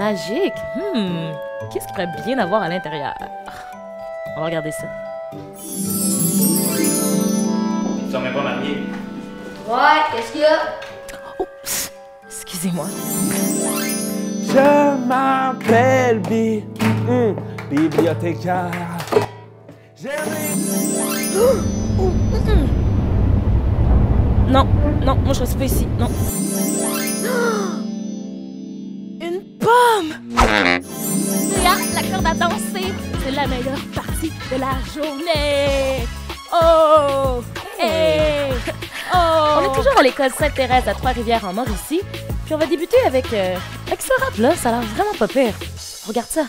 magique. Qu'est-ce qu'il pourrait bien avoir à l'intérieur? On va regarder ça. Tu t'en es pas marié? Ouais, qu'est-ce qu'il y a? Oups! Excusez-moi. Je m'appelle bibliothécaire. Non, non, moi je reste pas ici, non. Une pomme! Regarde, la corde à danser, c'est la meilleure partie de la journée. Oh! Hey! Oh! On est toujours à l'école Sainte-Thérèse à Trois-Rivières en Mauricie, puis on va débuter avec ce rap-là, ça a l'air vraiment pas pire. Regarde ça.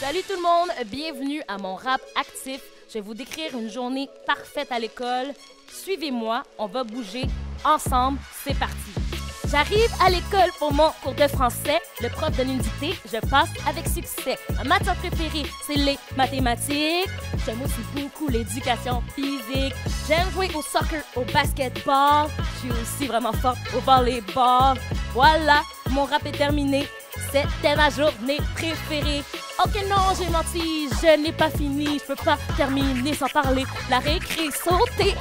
Salut tout le monde, bienvenue à mon rap actif. Je vais vous décrire une journée parfaite à l'école. Suivez-moi, on va bouger ensemble, c'est parti. J'arrive à l'école pour mon cours de français. Le prof donne une dictée, je passe avec succès. Ma matière préférée, c'est les mathématiques. J'aime aussi beaucoup l'éducation physique. J'aime jouer au soccer, au basketball. Je suis aussi vraiment forte au volleyball. Voilà, mon rap est terminé. C'était ma journée préférée. Ok non, j'ai menti, je n'ai pas fini. Je peux pas terminer sans parler. La récré sautée.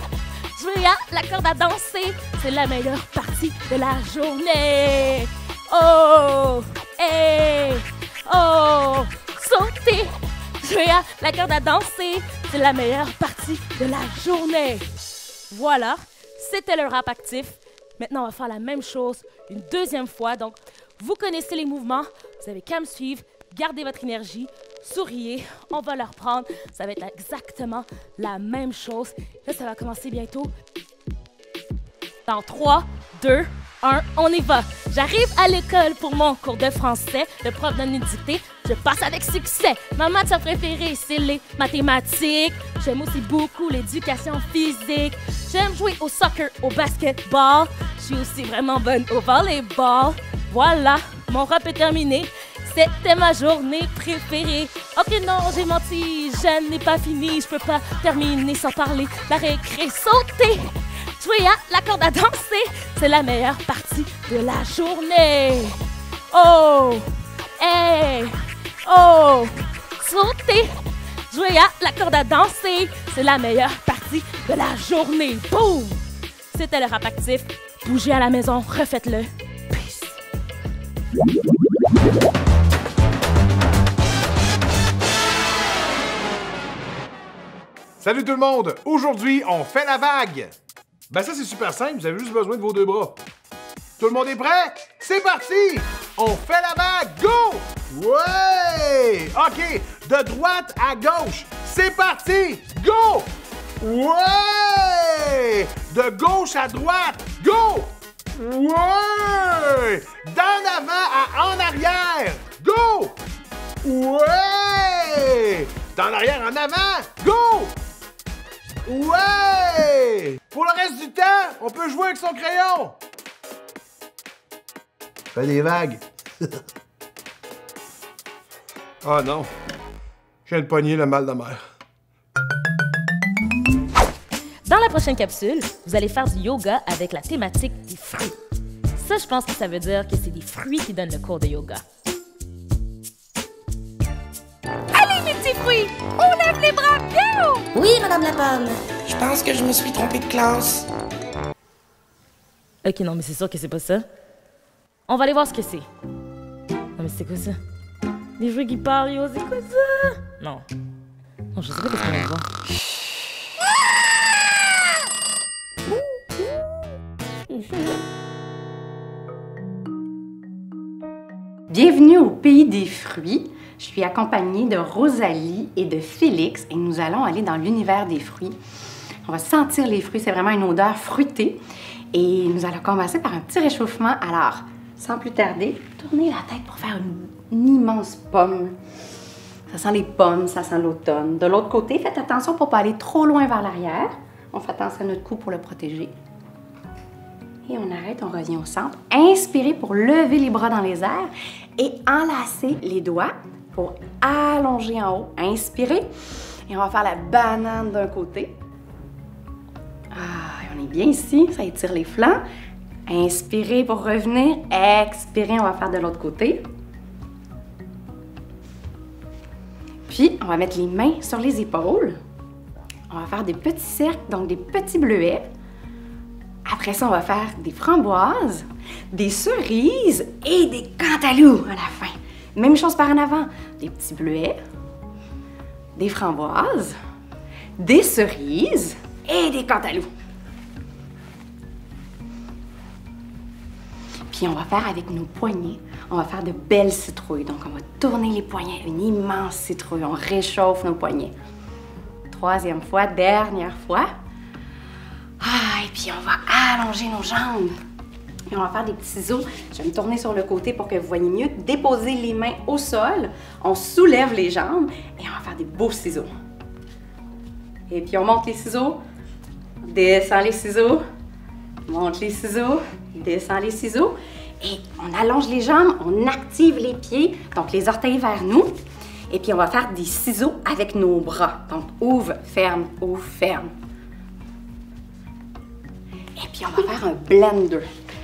Jouer à la corde à danser, c'est la meilleure partie de la journée. Oh, hey, oh, sauter. Jouer à la corde à danser, c'est la meilleure partie de la journée. Voilà, c'était le rap actif. Maintenant, on va faire la même chose une deuxième fois. Donc, vous connaissez les mouvements, vous avez qu'à me suivre, gardez votre énergie, souriez, on va le reprendre. Ça va être exactement la même chose. Là, ça va commencer bientôt. Dans 3, 2, 1, on y va. J'arrive à l'école pour mon cours de français. Le prof donne une dictée, je passe avec succès. Ma matière préférée, c'est les mathématiques. J'aime aussi beaucoup l'éducation physique. J'aime jouer au soccer, au basketball. Je suis aussi vraiment bonne au volleyball. Voilà, mon rap est terminé. C'était ma journée préférée. Ok non, j'ai menti, je n'ai pas fini. Je peux pas terminer sans parler. La récré sautée. Jouer à la corde à danser, c'est la meilleure partie de la journée. Oh, hey, oh, sauter. Jouer à la corde à danser, c'est la meilleure partie de la journée. Boum! C'était le rap actif. Bougez à la maison, refaites-le. Peace. Salut tout le monde! Aujourd'hui, on fait la vague! Ben ça, c'est super simple, vous avez juste besoin de vos deux bras. Tout le monde est prêt? C'est parti! On fait la vague! Go! Ouais! OK, de droite à gauche. C'est parti! Go! Ouais! De gauche à droite. Go! Ouais! D'en avant à en arrière. Go! Ouais! D'en arrière en avant. Go! Ouais! Pour le reste du temps, on peut jouer avec son crayon. Fais des vagues. Ah non. Je viens de pogner le mal de mer. Dans la prochaine capsule, vous allez faire du yoga avec la thématique des fruits. Ça, je pense que ça veut dire que c'est des fruits qui donnent le cours de yoga. Allez, mes petits fruits! On lève les bras! Go! Oui, Madame la Pomme. Je pense que je me suis trompée de classe. Ok, non, mais c'est sûr que c'est pas ça. On va aller voir ce que c'est. Non, mais c'est quoi ça? Des fruits qui parlent, yo, c'est quoi ça? Non. Non, je sais pas qu'est-ce qu'on va voir. Bienvenue au pays des fruits. Je suis accompagnée de Rosalie et de Félix et nous allons aller dans l'univers des fruits. On va sentir les fruits, c'est vraiment une odeur fruitée. Et nous allons commencer par un petit réchauffement. Alors, sans plus tarder, tournez la tête pour faire une immense pomme. Ça sent les pommes, ça sent l'automne. De l'autre côté, faites attention pour ne pas aller trop loin vers l'arrière. On fait attention à notre cou pour le protéger. Et on arrête, on revient au centre. Inspirez pour lever les bras dans les airs et enlacer les doigts pour allonger en haut. Inspirez. Et on va faire la banane d'un côté. Ah, on est bien ici, ça étire les flancs. Inspirez pour revenir. Expirez, on va faire de l'autre côté. Puis, on va mettre les mains sur les épaules. On va faire des petits cercles, donc des petits bleuets. Après ça, on va faire des framboises, des cerises et des cantaloupes à la fin. Même chose par en avant. Des petits bleuets, des framboises, des cerises et des cantaloupes. Puis on va faire avec nos poignets, on va faire de belles citrouilles. Donc on va tourner les poignets, une immense citrouille. On réchauffe nos poignets. Troisième fois, dernière fois. Ah, et puis on va allonger nos jambes. Et on va faire des petits ciseaux. Je vais me tourner sur le côté pour que vous voyez mieux. Déposez les mains au sol. On soulève les jambes et on va faire des beaux ciseaux. Et puis on monte les ciseaux, descend les ciseaux, monte les ciseaux, descend les ciseaux. Et on allonge les jambes, on active les pieds, donc les orteils vers nous. Et puis on va faire des ciseaux avec nos bras. Donc ouvre, ferme, ouvre, ferme. Et puis on va faire un blender.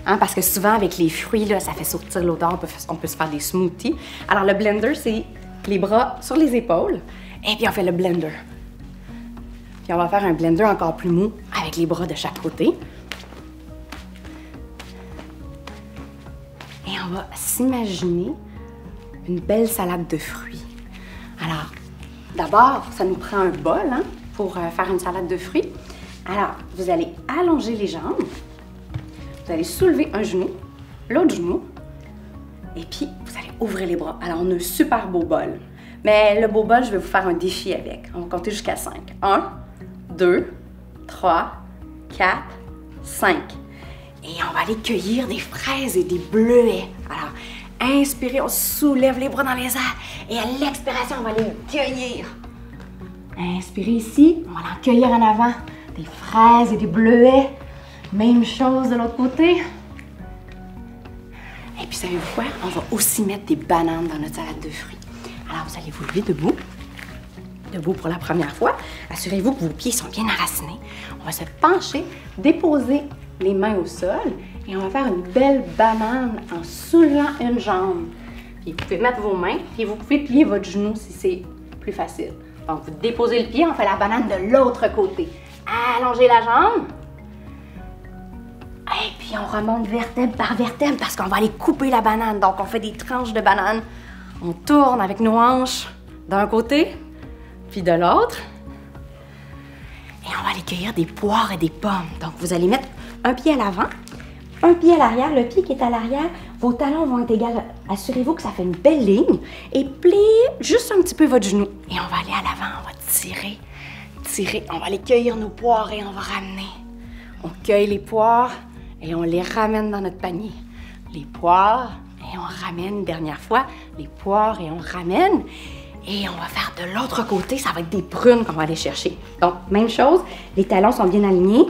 Hein, parce que souvent avec les fruits, là, ça fait sortir l'odeur, on peut se faire des smoothies. Alors le blender, c'est les bras sur les épaules. Et puis on fait le blender. Puis on va faire un blender encore plus mou avec les bras de chaque côté. Et on va s'imaginer une belle salade de fruits. Alors, d'abord, ça nous prend un bol hein, pour faire une salade de fruits. Alors, vous allez allonger les jambes. Vous allez soulever un genou, l'autre genou. Et puis, vous allez ouvrir les bras. Alors, on a un super beau bol. Mais le beau bol, je vais vous faire un défi avec. On va compter jusqu'à 5. 1, 2, 3, 4, 5. Et on va aller cueillir des fraises et des bleuets. Alors, inspirez, on soulève les bras dans les airs. Et à l'expiration, on va aller cueillir. Inspirez ici, on va en cueillir en avant. Des fraises et des bleuets. Même chose de l'autre côté. Et puis, savez-vous quoi? On va aussi mettre des bananes dans notre salade de fruits. Alors, vous allez vous lever debout. Debout pour la première fois. Assurez-vous que vos pieds sont bien enracinés. On va se pencher, déposer les mains au sol et on va faire une belle banane en soulevant une jambe. Puis vous pouvez mettre vos mains et vous pouvez plier votre genou si c'est plus facile. Donc, vous déposez le pied, on fait la banane de l'autre côté. Allongez la jambe. Et puis, on remonte vertèbre par vertèbre parce qu'on va aller couper la banane. Donc, on fait des tranches de banane. On tourne avec nos hanches d'un côté, puis de l'autre. Et on va aller cueillir des poires et des pommes. Donc, vous allez mettre un pied à l'avant, un pied à l'arrière. Le pied qui est à l'arrière, vos talons vont être égaux. Assurez-vous que ça fait une belle ligne. Et pliez juste un petit peu votre genou. Et on va aller à l'avant, on va tirer, tirer. On va aller cueillir nos poires et on va ramener. On cueille les poires et on les ramène dans notre panier. Les poires et on ramène une dernière fois. Les poires et on ramène. Et on va faire de l'autre côté, ça va être des prunes qu'on va aller chercher. Donc, même chose, les talons sont bien alignés.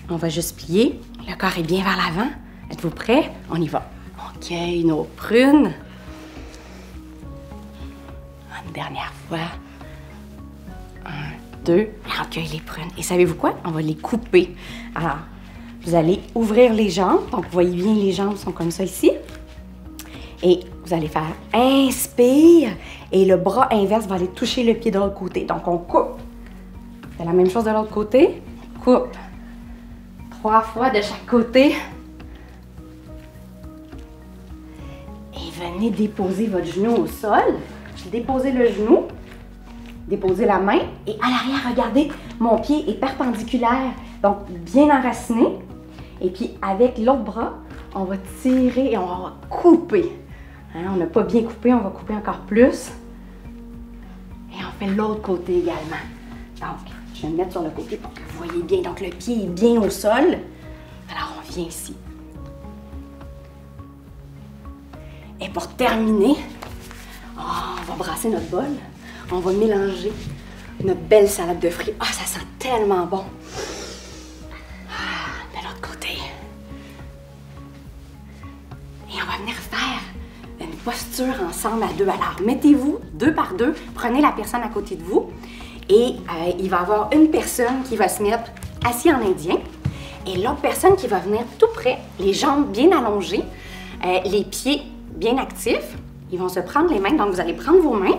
On va juste plier. Le corps est bien vers l'avant. Êtes-vous prêts? On y va. On cueille nos prunes. Une dernière fois. 1, 2. Et on cueille les prunes. Et savez-vous quoi? On va les couper. Alors, vous allez ouvrir les jambes. Donc, vous voyez bien, les jambes sont comme ça ici. Et vous allez faire inspire. Et le bras inverse va aller toucher le pied de l'autre côté. Donc, on coupe. C'est la même chose de l'autre côté. On coupe. 3 fois de chaque côté. Et venez déposer votre genou au sol. Déposez le genou. Déposez la main. Et à l'arrière, regardez, mon pied est perpendiculaire. Donc, bien enraciné. Et puis, avec l'autre bras, on va tirer et on va couper. Hein, on n'a pas bien coupé, on va couper encore plus. Et on fait l'autre côté également. Donc, je vais me mettre sur le côté pour que vous voyez bien. Donc, le pied est bien au sol. Alors, on vient ici. Et pour terminer, on va brasser notre bol. On va mélanger notre belle salade de fruits. Ah, ça sent tellement bon. De l'autre côté. Et on va venir faire une posture ensemble à deux. Alors, mettez-vous 2 par 2. Prenez la personne à côté de vous. Et il va y avoir une personne qui va se mettre assis en indien. Et l'autre personne qui va venir tout près, les jambes bien allongées, les pieds bien actifs. Ils vont se prendre les mains, donc vous allez prendre vos mains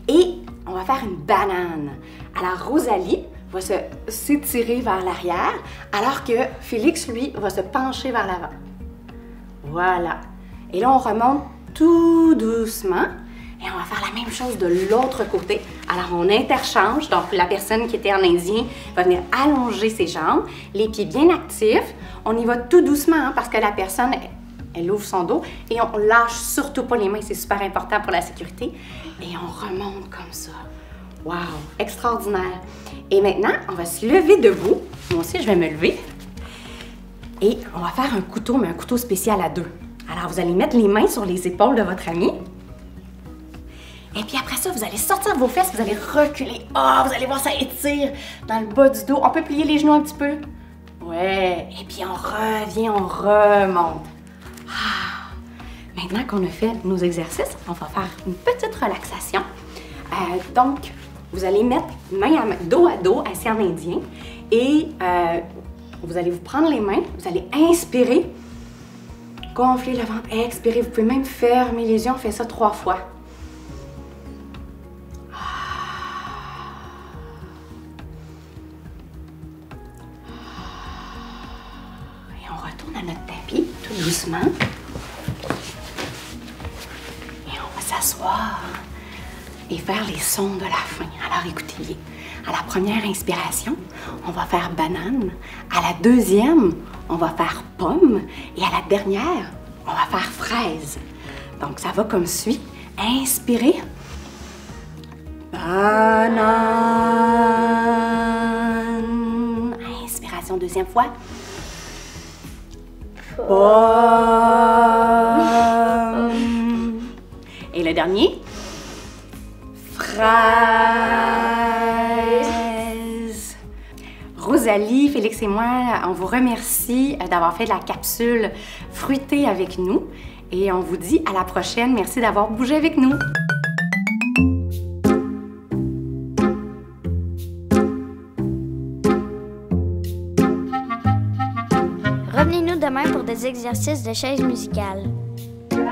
et on va faire une banane. Alors Rosalie va s'étirer vers l'arrière, alors que Félix, lui, va se pencher vers l'avant. Voilà. Et là, on remonte tout doucement et on va faire la même chose de l'autre côté. Alors, on interchange. Donc, la personne qui était en indien va venir allonger ses jambes, les pieds bien actifs. On y va tout doucement hein, parce que la personne, elle ouvre son dos et on lâche surtout pas les mains. C'est super important pour la sécurité. Et on remonte comme ça. Wow! Extraordinaire! Et maintenant, on va se lever debout. Moi aussi, je vais me lever. Et on va faire un couteau, mais un couteau spécial à deux. Alors, vous allez mettre les mains sur les épaules de votre ami. Et puis après ça, vous allez sortir vos fesses, vous allez reculer. Ah, vous allez voir, ça étire dans le bas du dos. On peut plier les genoux un petit peu. Ouais. Et puis on revient, on remonte. Ah. Maintenant qu'on a fait nos exercices, on va faire une petite relaxation. Donc, vous allez mettre main à main, dos à dos, assis en indien. Et vous allez vous prendre les mains, vous allez inspirer, gonfler le ventre, expirer. Vous pouvez même fermer les yeux, on fait ça 3 fois. Et on retourne à notre tapis, tout doucement. Et on va s'asseoir et faire les sons de la fin. Alors écoutez, à la première inspiration, on va faire banane. À la deuxième, on va faire pomme. Et à la dernière, on va faire fraise. Donc ça va comme suit. Inspirez. Banane. Inspiration deuxième fois. Pomme. Et le dernier. Fraise. Rosalie, Félix et moi, on vous remercie d'avoir fait de la capsule fruitée avec nous et on vous dit à la prochaine. Merci d'avoir bougé avec nous. Revenez-nous demain pour des exercices de chaise musicale. Bye!